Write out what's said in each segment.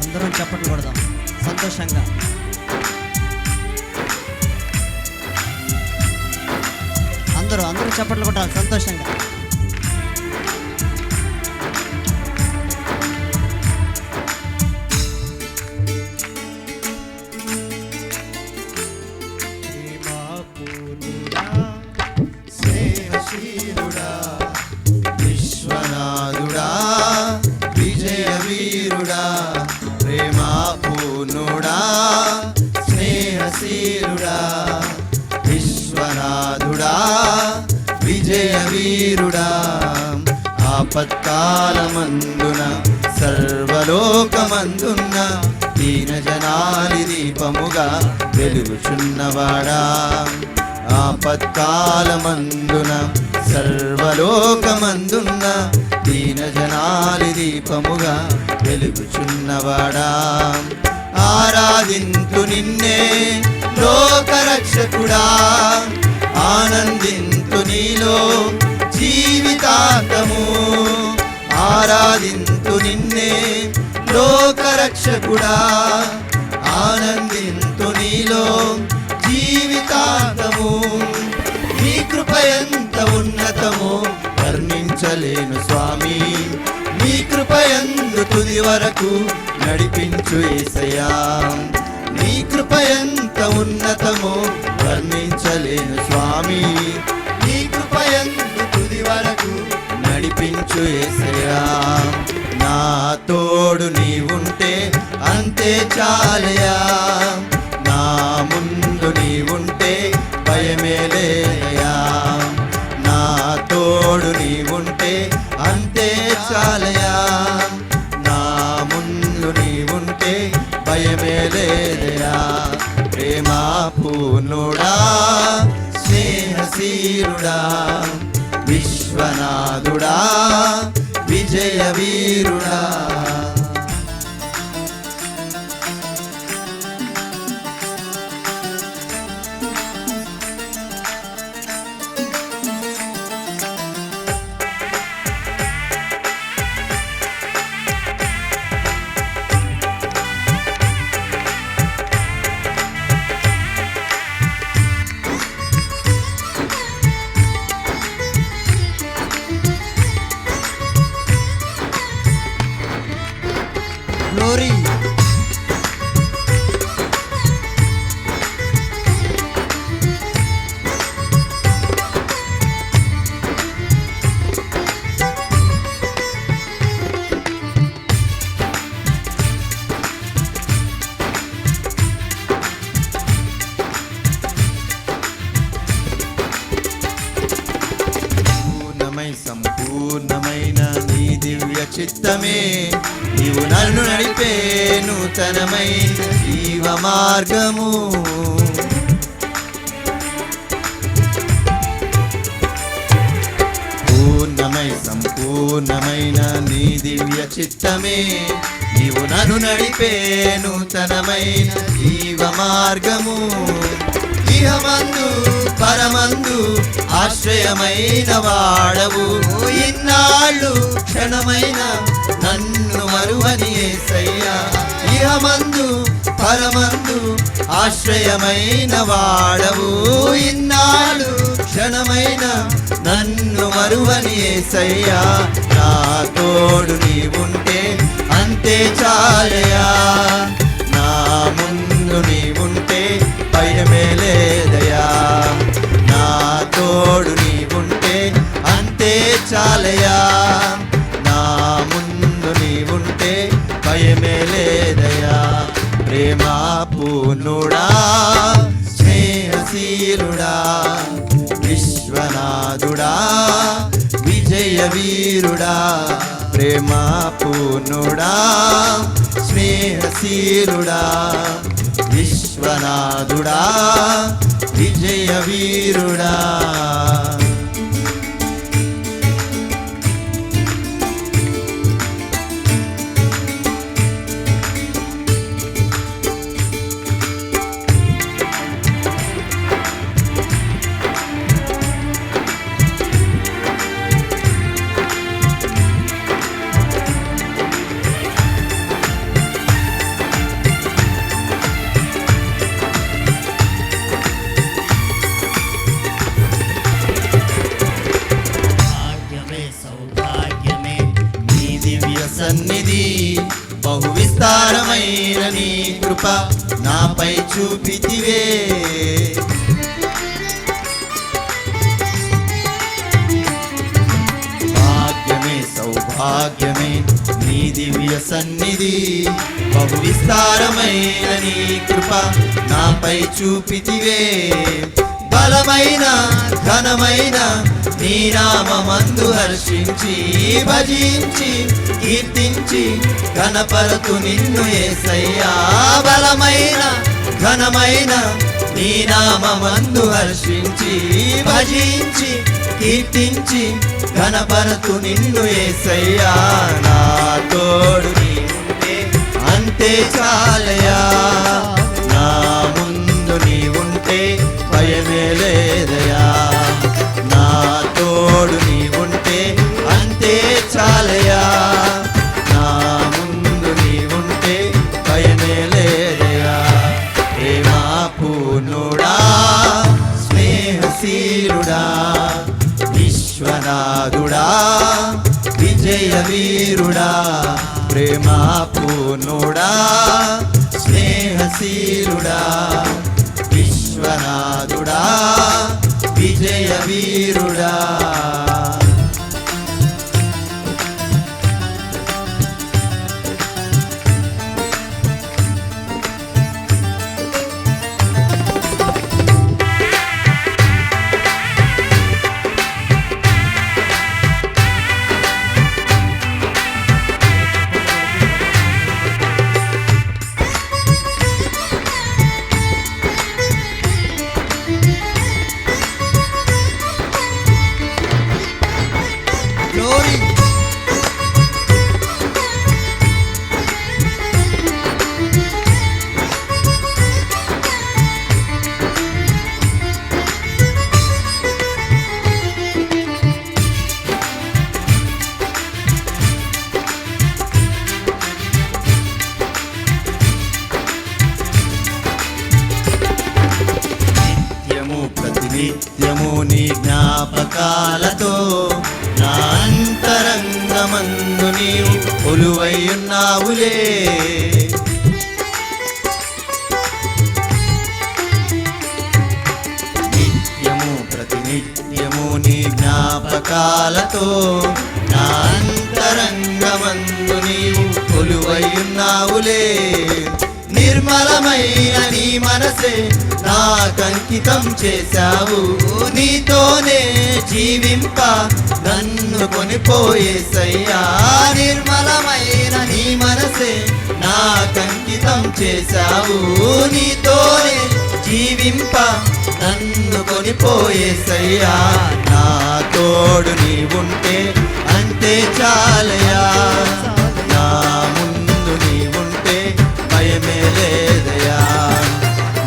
అందరం చప్పట్లు కొడదాం సంతోషంగా. అందరూ చప్పట్లు కొట్టాలి సంతోషంగా. స్నేహశీలుడా విశ్వనాథుడా విజయ వీరుడా ప్రేమా పూర్ణుడా స్నేహశీలుడా విశ్వనాథుడా విజయ వీరుడా ఆపత్కాలమందున సర్వలోకమందున్న దీన జనాలి దీపముగా వెలుగుచున్నవాడా ఆపత్కాలమందున సర్వలోకమందున్న దీన జనాలి దీపముగా వెలుగుచున్నవాడా ఆరాధింతు నిన్నే లోకరక్షకుడా ఆనందింతు నీలో జీవితాంతము ఆరాధింతు నిన్నే లోకరక్షకుడా ఆనందింతు నీలో జీవితాంతము నీ కృప ఎంత ఉన్నతమో వర్ణించలేను స్వామి నీ కృప ఎందు తుది వరకు నడిపించు యేసయ్యా నీ కృప ఎంత ఉన్నతమో వర్ణించలేను స్వామి నీ కృప ఎందు తుది వరకు నడిపించు యేసయ్యా నా తోడు నీవుంటే అంతే చాలయా నా ముందు నీవుంటే భయమే లేదయా నా తోడు నీవుంటే అంతే చాలయా నా ముందు నీవుంటే భయమే లేదయా ప్రేమా పూర్ణుడా స్నేహశీలుడా విశ్వనాథుడా విజయ వీరుడా గ్లోరీ సంపూర్ణమైన నీ దివ్య చిత్తమే నీవు నన్ను నడిపే నూతనమైన జీవ మార్గము సంపూర్ణమైన నీ దివ్య చిత్తమే నీవు నన్ను నడిపే నూతనమైన జీవ మార్గము ఇహమందు పరమందు ఆశ్రయమైన వాడవు ఇన్నాళ్ళు క్షణమైన నన్ను మరువని యేసయ్యా ఇహమందు పరమందు ఆశ్రయమైన వాడవు ఇన్నాళ్ళు క్షణమైన నన్ను మరువని యేసయ్యా నా తోడు నీవుంటే అంతే చాలయా నా ముందు నీవుంటే భయమే లేదయా నా తోడు నీవుంటే అంతే చాలయా నా ముందు నీవుంటే భయమే లేదయా ప్రేమా పూర్ణుడా స్నేహశీలుడా విశ్వనాథుడా విజయ వీరుడా ప్రేమా పూర్ణుడా స్నేహశీలుడా విశ్వనాథుడా విజయ వీరుడా విస్తారమైన నీ కృప నాపై చూపితివే. భాగ్యమే సౌభాగ్యమే నీ దివ్య సన్నిధి, బహు విస్తారమైన నీ కృప నాపై చూపితివే. బలమైన ఘనమైన నీ నామమందు హర్షించి భజించి కీర్తించి ఘనపరతు నిన్ను యేసయ్యా. బలమైన ఘనమైన నీ నామమందు హర్షించి భజించి కీర్తించి ఘనపరతు నిన్ను యేసయ్యా. నా తోడు నీవుంటే అంతే చాలయా, నా ముందు నీవుంటే భయమే లేదయా. నా తోడు నీవుంటే అంతే చాలయా, నా ముందు నీవుంటే భయమే లేదయా. ప్రేమా పూర్ణుడా స్నేహశీలుడా విశ్వనాథుడా విజయ వీరుడా. ప్రేమా పూర్ణుడా స్నేహశీలుడా విశ్వనాథుడా విజయ వీరుడా. గ్లోరీ. నిత్యము ప్రతినిత్యము నీ జ్ఞాపకాలతో నా అంతరంగమందు నీవు కొలువై ఉన్నావులే. నిత్యము ప్రతినిత్యము నీ జ్ఞాపకాలతో నా అంతరంగమందు నీవు కొలువై ఉన్నావులే. నిర్మలమైన నీ మనసే నాకంకితం చేశావు, నీతోనే జీవింప నన్ను కొనిపోయేసయ్యా. నిర్మలమైన నీ మనసే నాకంకితం చేశావు, నీతోనే జీవింప నన్ను కొనిపోయేసయ్యా. నా తోడు నీవుంటే అంతే చాలయా, నా ముందు నీవుంటే భయమే లేదయా.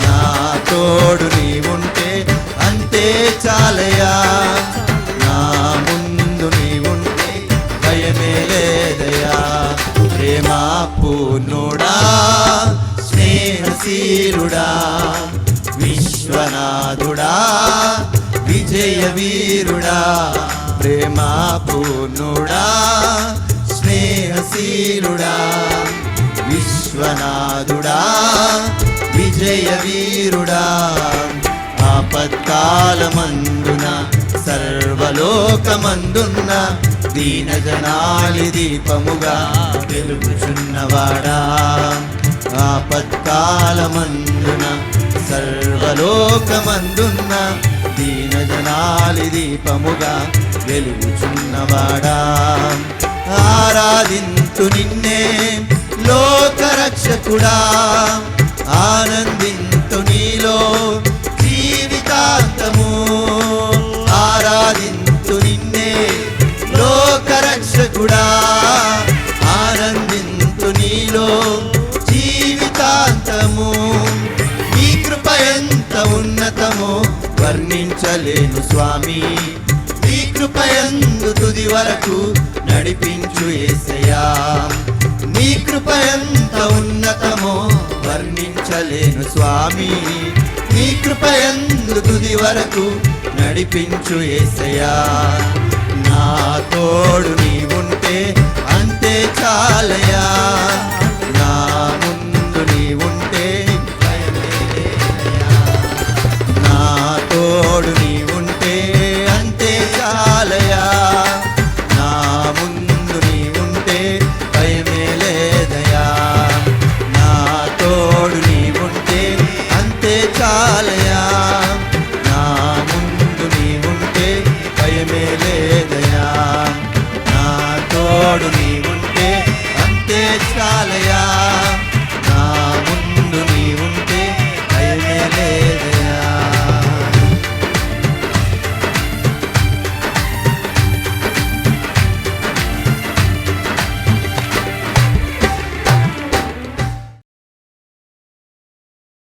నా తోడు నీవుంటే అంతే చాలయా, నా ముందు నీవుంటే భయమే లేదయా. ప్రేమా పూర్ణుడా స్నేహశీలుడా విశ్వనాథుడా విజయ వీరుడా. ప్రేమా పూర్ణుడా స్నేహశీలుడా విశ్వనాథుడా విజయ వీరుడా. ఆపత్కాలమందున సర్వలోకమందున్న దీనజనాలి దీపముగా వెలుగుచున్నవాడా. ఆపత్కాలమందున సర్వలోకమందున్న దీనజనాలి దీపముగా వెలుగుచున్నవాడా. ఆరాధింతు నిన్నే లోకరక్షకుడా, ఆనందింతు నీలో జీవితాంతము. ఆరాధింతు నిన్నే లోకరక్షకుడా, ఆనందింతు నీలో జీవితాంతము. నీ కృప ఎంత ఉన్నతమో వర్ణించలేను స్వామి, నీ కృపయందు తుది వరకు నడిపించు యేసయ్యా. నీ కృప ఎంత ఉన్నతమో వర్ణించలేను స్వామి, నీ కృపయందు తుది వరకు నడిపించు యేసయ్యా. నా తోడు నీవుంటే అంతే చాలయా, నా